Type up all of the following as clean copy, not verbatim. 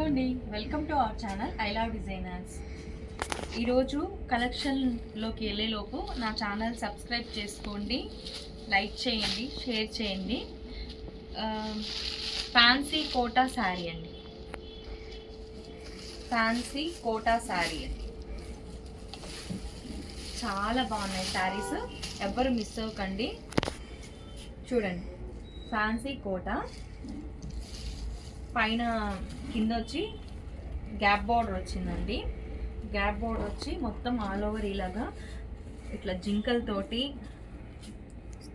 అండి, welcome to our channel I love designers. ఈరోజు కలెక్షన్లోకి వెళ్ళేలోపు నా ఛానల్ సబ్స్క్రైబ్ చేసుకోండి, లైక్ చేయండి, షేర్ చేయండి. ఫ్యాన్సీ కోటా శారీ అండి, ఫ్యాన్సీ కోటా శారీ అండి. చాలా బాగున్నాయి శారీస్, ఎవ్వరు మిస్ అవ్వకండి. చూడండి, ఫ్యాన్సీ కోటా పైన కింద వచ్చి గ్యాప్ బార్డర్ వచ్చిందండి. గ్యాప్ బార్డర్ వచ్చి మొత్తం ఆల్ ఓవర్ ఇలాగా ఇట్లా జింకలతోటి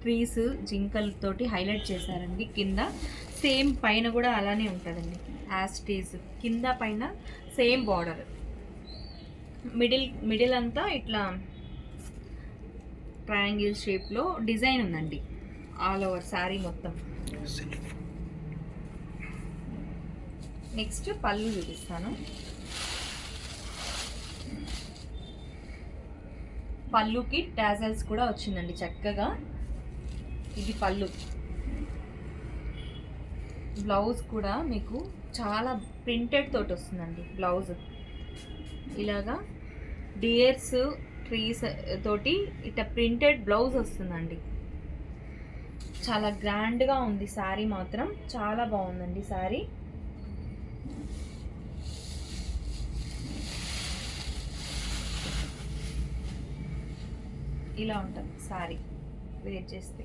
ట్రీస్ జింకలతోటి హైలైట్ చేశారండి. కింద సేమ్ పైన కూడా అలానే ఉంటుందండి, యాజ్ ట్రీస్ కింద పైన సేమ్ బార్డర్. మిడిల్ అంతా ఇట్లా ట్రయాంగిల్ షేప్లో డిజైన్ ఉందండి ఆల్ ఓవర్ శారీ మొత్తం. నెక్స్ట్ పళ్ళు చూపిస్తాను. పళ్ళుకి టాజల్స్ కూడా వచ్చిందండి చక్కగా. ఇది పళ్ళు. బ్లౌజ్ కూడా మీకు చాలా ప్రింటెడ్ తోటి వస్తుందండి. బ్లౌజ్ ఇలాగా డియర్స్ ట్రీస్ తోటి ఇట్లా ప్రింటెడ్ బ్లౌజ్ వస్తుందండి. చాలా గ్రాండ్గా ఉంది శారీ, మాత్రం చాలా బాగుందండి శారీ. ఇలా ఉంటుంది శారీ వేర్ చేస్తే.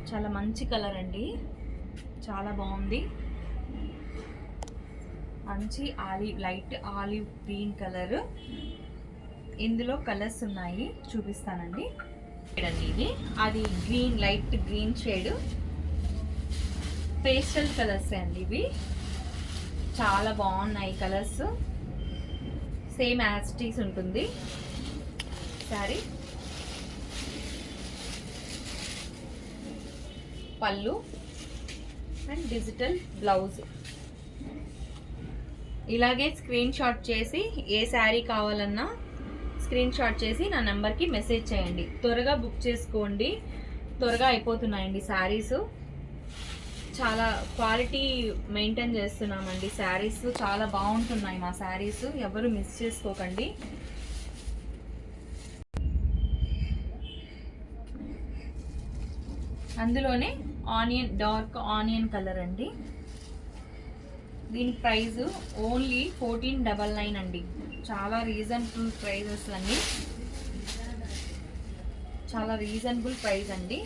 చాలా మంచి కలర్ అండి, చాలా బాగుంది. మంచి olive, light olive green colour. ఇందులో కలర్స్ ఉన్నాయి, చూపిస్తానండి. ఇది అది green, light green shade. Pastel colours అండి ఇవి, చాలా బాగున్నాయి కలర్స్. సేమ్ యాస్టీస్ ఉంటుంది శారీ. పళ్ళు అండ్ డిజిటల్ బ్లౌజ్. ఇలాగే స్క్రీన్ షాట్ చేసి ఏ శారీ కావాలన్నా స్క్రీన్ షాట్ చేసి నా నెంబర్కి మెసేజ్ చేయండి. త్వరగా బుక్ చేసుకోండి, త్వరగా అయిపోతున్నాయండి శారీస్. చాలా క్వాలిటీ మెయింటైన్ చేస్తున్నామండి. శారీస్ చాలా బాగుంటున్నాయి మా శారీస్, ఎవరు మిస్ చేసుకోకండి. అందులోనే ఆనియన్, డార్క్ ఆనియన్ కలర్ అండి. దీని ప్రైస్ ఓన్లీ 1499 అండి. చాలా రీజనబుల్ ప్రైజెస్ అండి, చాలా రీజనబుల్ ప్రైస్ అండి.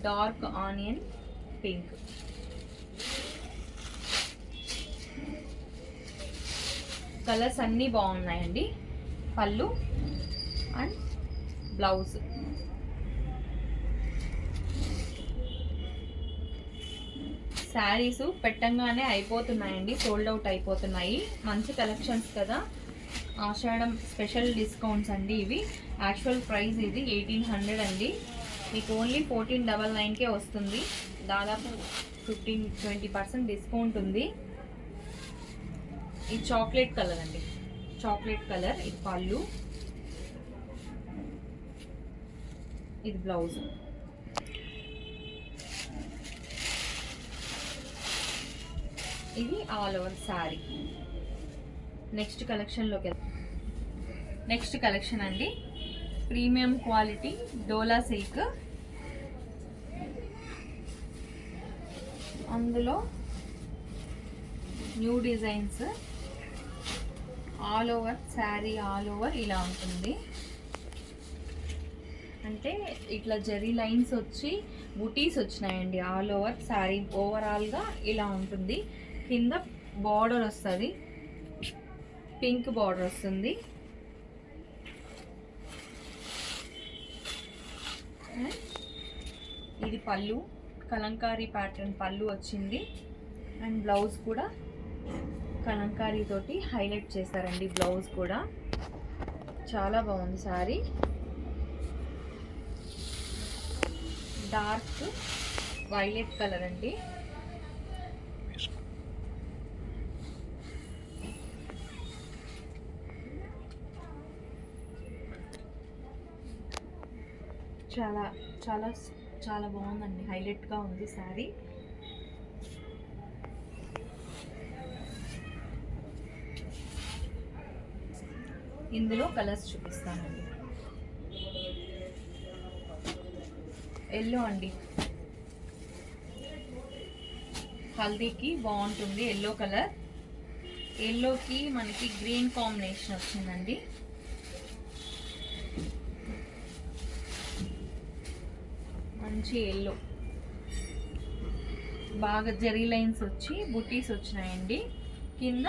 Dark onion pink. కలర్స్ అన్నీ బాగున్నాయండి. పళ్ళు అండ్ బ్లౌజ్. శారీస్ పెట్టంగానే అయిపోతున్నాయండి, సోల్డ్ అవుట్ అయిపోతున్నాయి. మంచి కలెక్షన్స్ కదా, ఆషాఢం స్పెషల్ డిస్కౌంట్స్ అండి ఇవి. యాక్చువల్ ప్రైస్ ఇది 1800 అండి, మీకు ఓన్లీ 1499కే వస్తుంది. దాదాపు 15-20% డిస్కౌంట్ ఉంది. ఇది చాక్లెట్ కలర్ అండి, చాక్లెట్ కలర్. ఇది పళ్ళు, ఇది బ్లౌజ్. ఇది ఆల్ ఓవర్ శారీ. నెక్స్ట్ కలెక్షన్లోకి వెళ్తాం. నెక్స్ట్ కలెక్షన్ అండి, ప్రీమియం క్వాలిటీ డోలా సిల్క్. అందులో new designs all over sari, all over ఇలా ఉంటుంది. అంటే ఇట్లా జరీ లైన్స్ వచ్చి బుటీస్ వచ్చినాయండి ఆల్ ఓవర్ శారీ. ఓవరాల్గా ఇలా ఉంటుంది. కింద బార్డర్ వస్తుంది, పింక్ బార్డర్ వస్తుంది. ఇది పళ్ళు, కలంకారీ ప్యాటర్న్ పళ్ళు వచ్చింది. అండ్ బ్లౌజ్ కూడా కలంకారీ తోటి హైలైట్ చేశారండి. బ్లౌజ్ కూడా చాలా బాగుంది శారీ. డార్క్ వైలెట్ కలర్ అండి. చాలా చాలా చాలా బాగుందండి, హైలైట్గా ఉంది శారీ. ఇందులో కలర్స్ చూపిస్తానండి. ఎల్లో అండి, హల్దీకి బాగుంటుంది ఎల్లో కలర్. ఎల్లోకి మనకి గ్రీన్ కాంబినేషన్ వచ్చిందండి. మంచి ఎల్లో, బాగా జరీ లైన్స్ వచ్చి బుటీస్ వచ్చినాయండి. కింద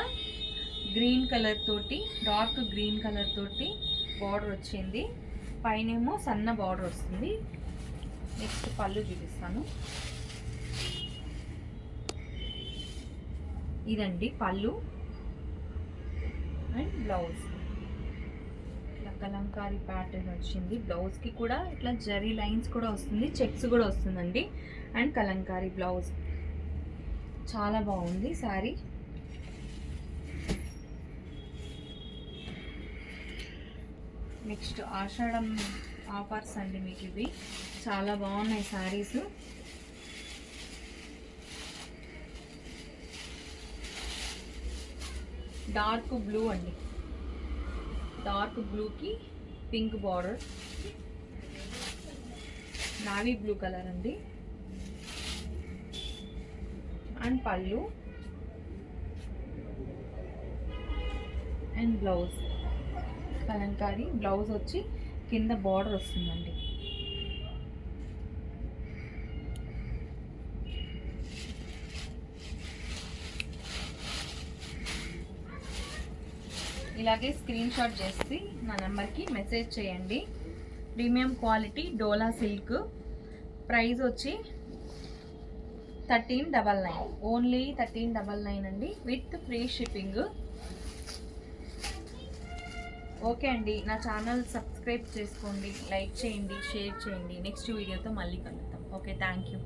గ్రీన్ కలర్ తోటి, డార్క్ గ్రీన్ కలర్ తోటి బార్డర్ వచ్చింది. పైనేమో సన్న బార్డర్ వస్తుంది. నెక్స్ట్ పళ్ళు చూపిస్తాను. ఇదండి పళ్ళు అండ్ బ్లౌజ్. ఇట్లా కలంకారీ ప్యాటర్న్ వచ్చింది. బ్లౌజ్కి కూడా ఇట్లా జరీ లైన్స్ కూడా వస్తుంది, చెక్స్ కూడా వస్తుందండి. And Kalamkari blouse. చాలా బాగుంది శారీ. నెక్స్ట్ ఆషాఢం ఆఫర్స్ అండి మీకు ఇవి. చాలా బాగున్నాయి శారీస్. డార్క్ బ్లూ అండి, డార్క్ బ్లూకి pink border, navy blue colour అండి. అండ్ పళ్ళు అండ్ బ్లౌజ్. కలంకారీ బ్లౌజ్ వచ్చి కింద బార్డర్ వస్తుందండి. ఇలాగే స్క్రీన్ షాట్ చేసి నా నెంబర్కి మెసేజ్ చేయండి. ప్రీమియం క్వాలిటీ డోలా సిల్క్. ప్రైస్ వచ్చి 1399, ఓన్లీ 1399 అండి, విత్ ఫ్రీ షిప్పింగ్. ఓకే అండి, నా ఛానల్ సబ్స్క్రైబ్ చేసుకోండి, లైక్ చేయండి, షేర్ చేయండి. నెక్స్ట్ వీడియోతో మళ్ళీ కలుద్దాం. Okay, thank you.